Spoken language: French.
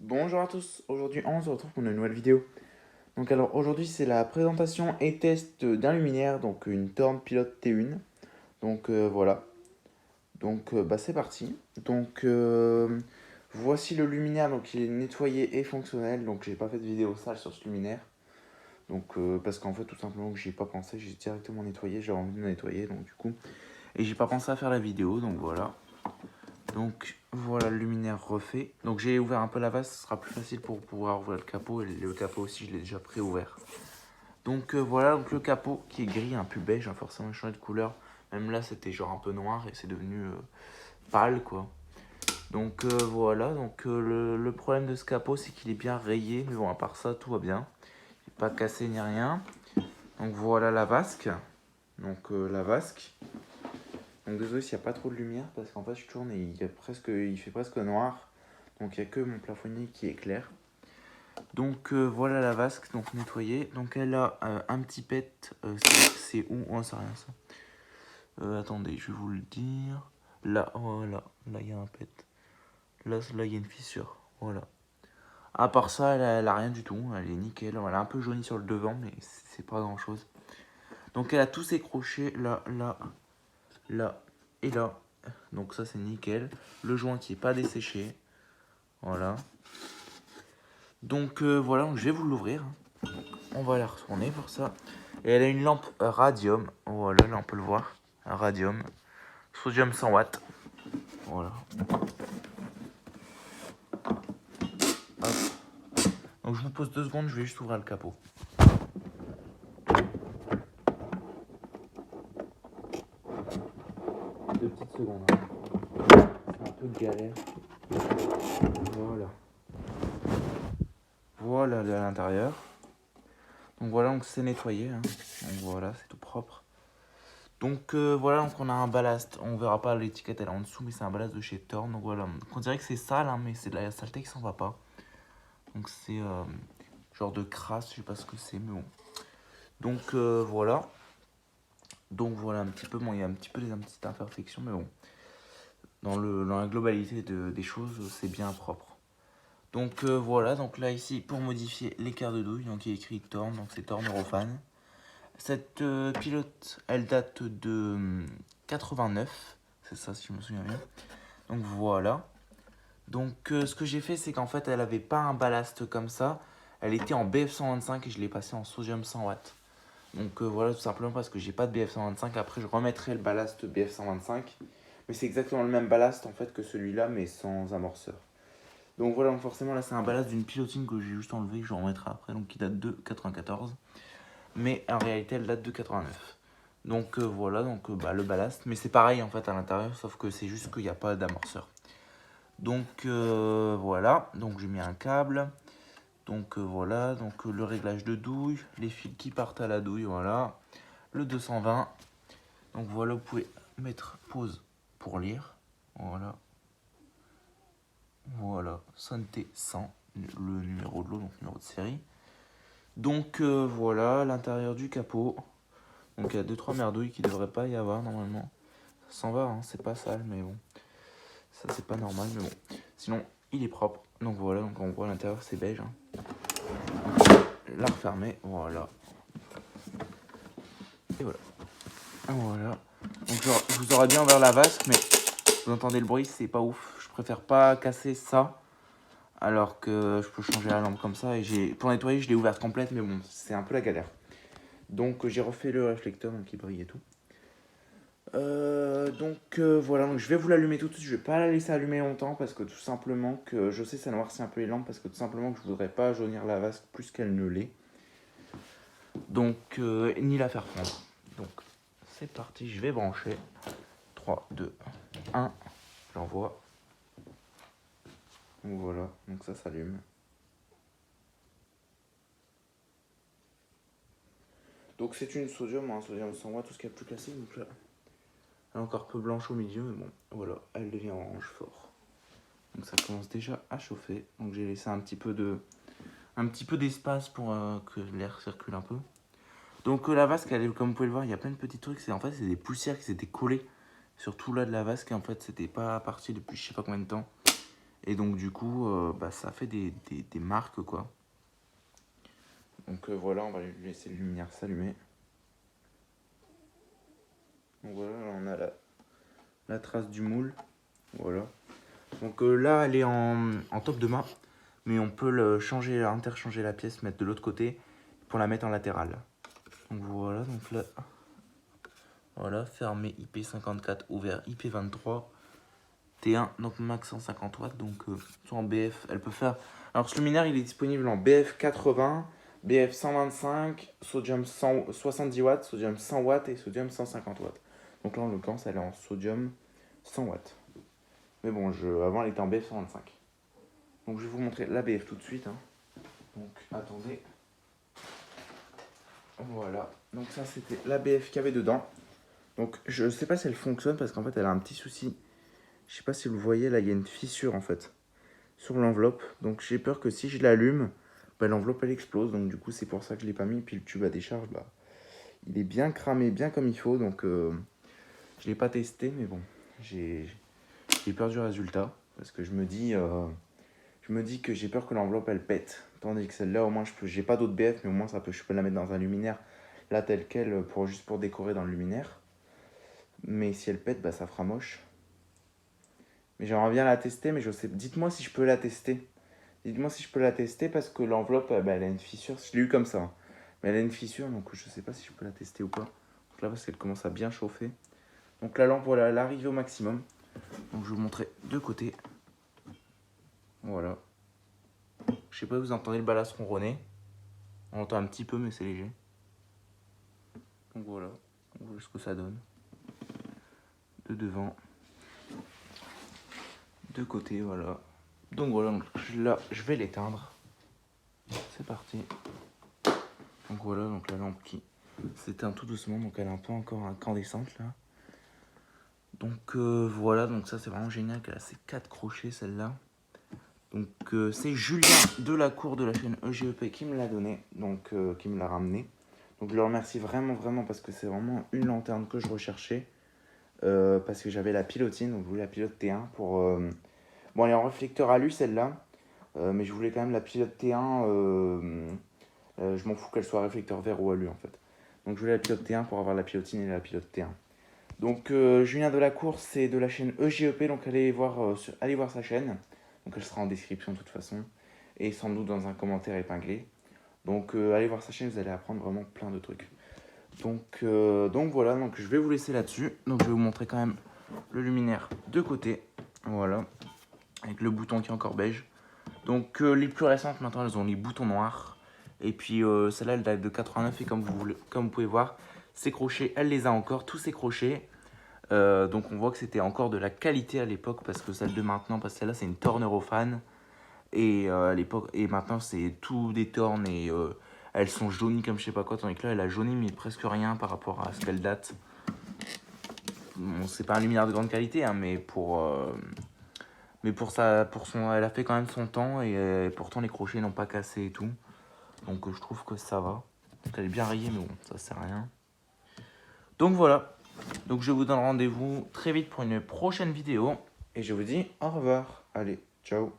Bonjour à tous, aujourd'hui on se retrouve pour une nouvelle vidéo. Donc alors aujourd'hui c'est la présentation et test d'un luminaire, donc une Thorn Pilot T1. Donc voilà, donc c'est parti. Donc voici le luminaire, donc il est nettoyé et fonctionnel, donc j'ai pas fait de vidéo sale sur ce luminaire. Donc parce qu'en fait tout simplement que j'y ai pas pensé, j'ai directement nettoyé, j'avais envie de nettoyer donc du coup. Et j'ai pas pensé à faire la vidéo, donc voilà. Donc voilà le luminaire refait. Donc j'ai ouvert un peu la vase, ce sera plus facile pour pouvoir ouvrir le capot. Et le capot aussi, je l'ai déjà pré-ouvert. Donc voilà donc le capot qui est gris, un peu beige, hein, forcément changé de couleur. Même là c'était genre un peu noir et c'est devenu pâle quoi. Donc voilà, donc le problème de ce capot c'est qu'il est bien rayé. Mais bon à part ça tout va bien. Il n'est pas cassé ni rien. Donc voilà la vasque. Donc la vasque. Donc désolé s'il n'y a pas trop de lumière parce qu'en fait je tourne et il fait presque noir. Donc il n'y a que mon plafonnier qui est clair. Donc voilà la vasque donc nettoyée. Donc elle a un petit pet. C'est où? Oh c'est rien ça. Attendez, je vais vous le dire. Là, voilà. Là il y a un pet. Là il y a une fissure. Voilà. À part ça, elle a rien du tout. Elle est nickel. Elle est un peu jaunie sur le devant, mais c'est pas grand chose. Donc elle a tous ses crochets là, là, là et là. Donc ça c'est nickel. Le joint qui est pas desséché. Voilà. Donc voilà, je vais vous l'ouvrir. On va la retourner pour ça. Et elle a une lampe radium. Voilà, là on peut le voir. Un radium. Sodium 100 watts. Voilà. Hop. Donc je vous pose 2 secondes, je vais juste ouvrir le capot. 2 petites secondes. Hein. C'est un peu de galère. Voilà. Voilà à l'intérieur. Donc voilà, donc c'est nettoyé. Hein. Donc voilà, c'est tout propre. Donc voilà, donc on a un ballast. On verra pas l'étiquette, elle est en dessous, mais c'est un ballast de chez Thorn. Donc voilà, on dirait que c'est sale, hein, mais c'est de la saleté qui s'en va pas. Donc c'est genre de crasse, je sais pas ce que c'est, mais bon. Donc voilà. Donc voilà un petit peu, bon il y a un petit peu des petites imperfections, mais bon. Dans la globalité des choses, c'est bien propre. Donc voilà, donc là ici, pour modifier l'écart de douille, donc il y a écrit Thorn, donc c'est Thorn Eurofan. Cette pilote, elle date de 89, c'est ça si je me souviens bien. Donc voilà. Donc ce que j'ai fait, c'est qu'en fait, elle avait pas un ballast comme ça. Elle était en BF125 et je l'ai passé en sodium 100 watts. Donc voilà, tout simplement parce que j'ai pas de BF125. Après, je remettrai le ballast BF125. Mais c'est exactement le même ballast en fait que celui-là, mais sans amorceur. Donc voilà, donc forcément là, c'est un ballast d'une pilotine que j'ai juste enlevé, que je remettrai après, donc qui date de 94. Mais en réalité, elle date de 89. Donc voilà, donc le ballast. Mais c'est pareil en fait à l'intérieur, sauf que c'est juste qu'il n'y a pas d'amorceur. Donc voilà, donc j'ai mis un câble. Donc voilà, donc le réglage de douille, les fils qui partent à la douille, voilà. Le 220. Donc voilà, vous pouvez mettre pause pour lire. Voilà. Voilà, Sonté 100, le numéro de l'eau, donc numéro de série. Donc voilà, l'intérieur du capot. Donc il y a 2-3 merdouilles qui ne devraient pas y avoir normalement. Ça s'en va, hein, c'est pas sale, mais bon. Ça c'est pas normal, mais bon. Sinon, il est propre. Donc voilà, donc on voit à l'intérieur, c'est beige. Hein. La refermer, voilà. Et voilà. Voilà. Donc je vous aurais bien ouvert la vasque, mais vous entendez le bruit, c'est pas ouf. Je préfère pas casser ça. Alors que je peux changer la lampe comme ça. Et pour nettoyer, je l'ai ouverte complète, mais bon, c'est un peu la galère. Donc j'ai refait le réflecteur, donc il brille et tout. Voilà, donc je vais vous l'allumer tout de suite. Je vais pas la laisser allumer longtemps parce que tout simplement que je sais ça noircit un peu les lampes parce que tout simplement que je voudrais pas jaunir la vasque plus qu'elle ne l'est. Donc ni la faire fondre. Donc c'est parti, je vais brancher. 3, 2, 1, j'envoie. Donc voilà, donc ça s'allume. Donc c'est une sodium, un sodium 100 watts, tout ce qu'il y a de plus classique. Donc là, elle est encore peu blanche au milieu, mais bon, voilà, elle devient orange fort. Donc ça commence déjà à chauffer. Donc j'ai laissé un petit peu d'espace pour que l'air circule un peu. Donc la vasque, comme vous pouvez le voir, il y a plein de petits trucs. En fait, c'est des poussières qui s'étaient collées sur tout là de la vasque. Et en fait, c'était pas parti depuis je sais pas combien de temps. Et donc du coup, ça fait des marques quoi. Donc voilà, on va laisser le luminaire s'allumer. Donc voilà, là, on a la trace du moule. Voilà. Donc là, elle est en top de main. Mais on peut interchanger la pièce, mettre de l'autre côté pour la mettre en latéral. Donc voilà, donc là, voilà, fermé IP54, ouvert IP23, T1, donc max 150 watts, donc soit en BF, elle peut faire... Alors ce luminaire, il est disponible en BF 80, BF 125, sodium 70 watts, sodium 100 watts et sodium 150 watts. Donc là, en l'occurrence, elle est en sodium 100 watts. Mais bon, avant, elle était en BF 125. Donc je vais vous montrer la BF tout de suite. Hein. Donc attendez. Voilà. Donc ça, c'était la BF qu'il y avait dedans. Donc je sais pas si elle fonctionne parce qu'en fait, elle a un petit souci. Je sais pas si vous voyez, là, il y a une fissure en fait sur l'enveloppe. Donc j'ai peur que si je l'allume, l'enveloppe elle explose. Donc du coup, c'est pour ça que je l'ai pas mis. Puis le tube à décharge, il est bien cramé, bien comme il faut. Donc je l'ai pas testé, mais bon, j'ai peur du résultat parce que je me dis que j'ai peur que l'enveloppe elle pète. Tandis que celle-là, au moins, j'ai pas d'autres BF, mais au moins je peux la mettre dans un luminaire là tel quel juste pour décorer dans le luminaire. Mais si elle pète, ça fera moche. Mais j'aimerais bien la tester, mais je sais. Dites-moi si je peux la tester. Dites-moi si je peux la tester parce que l'enveloppe, elle a une fissure. Je l'ai eu comme ça. Hein. Mais elle a une fissure, donc je sais pas si je peux la tester ou pas. Donc là, parce qu'elle commence à bien chauffer. Donc la lampe, voilà, elle arrive au maximum. Donc je vais vous montrer de côté. Voilà. Je sais pas si vous entendez le ballast ronronner. On entend un petit peu, mais c'est léger. Donc voilà. On voit ce que ça donne. De devant. De côté, voilà. Donc voilà, donc là, je vais l'éteindre. C'est parti. Donc voilà, donc la lampe qui s'éteint tout doucement, donc elle est un peu encore incandescente là. Donc voilà, donc ça c'est vraiment génial qu'elle a ces 4 crochets celle-là. Donc c'est Julien de la cour de la chaîne EGEP qui me l'a donné, donc qui me l'a ramené. Donc je le remercie vraiment parce que c'est vraiment une lanterne que je recherchais. Parce que j'avais la pilotine, donc je voulais la pilote T1 pour... Bon, elle est en réflecteur alu celle-là, mais je voulais quand même la pilote T1, je m'en fous qu'elle soit réflecteur vert ou alu en fait. Donc je voulais la pilote T1 pour avoir la pilotine et la pilote T1. Donc Julien Delacour, c'est de la chaîne EGEP, donc allez voir sa chaîne. Donc elle sera en description de toute façon, et sans doute dans un commentaire épinglé. Donc allez voir sa chaîne, vous allez apprendre vraiment plein de trucs. Donc voilà, donc je vais vous laisser là-dessus. Donc je vais vous montrer quand même le luminaire de côté. Voilà, avec le bouton qui est encore beige. Donc les plus récentes maintenant, elles ont les boutons noirs. Et puis celle-là, elle date de 89 et comme vous pouvez voir, ces crochets, elle les a encore, tous ces crochets. Donc on voit que c'était encore de la qualité à l'époque parce que celle de maintenant, parce que celle-là c'est une Torn Eurofan. Et à l'époque, et maintenant c'est tout des Torn et elles sont jaunies comme je sais pas quoi, tandis que là elle a jauni mais presque rien par rapport à ce qu'elle date. Bon, c'est pas un luminaire de grande qualité, hein, mais elle a fait quand même son temps et pourtant les crochets n'ont pas cassé et tout. Donc je trouve que ça va. Donc elle est bien rayée, mais bon, ça sert à rien. Donc voilà. Donc je vous donne rendez-vous très vite pour une prochaine vidéo. Et je vous dis au revoir. Allez, ciao.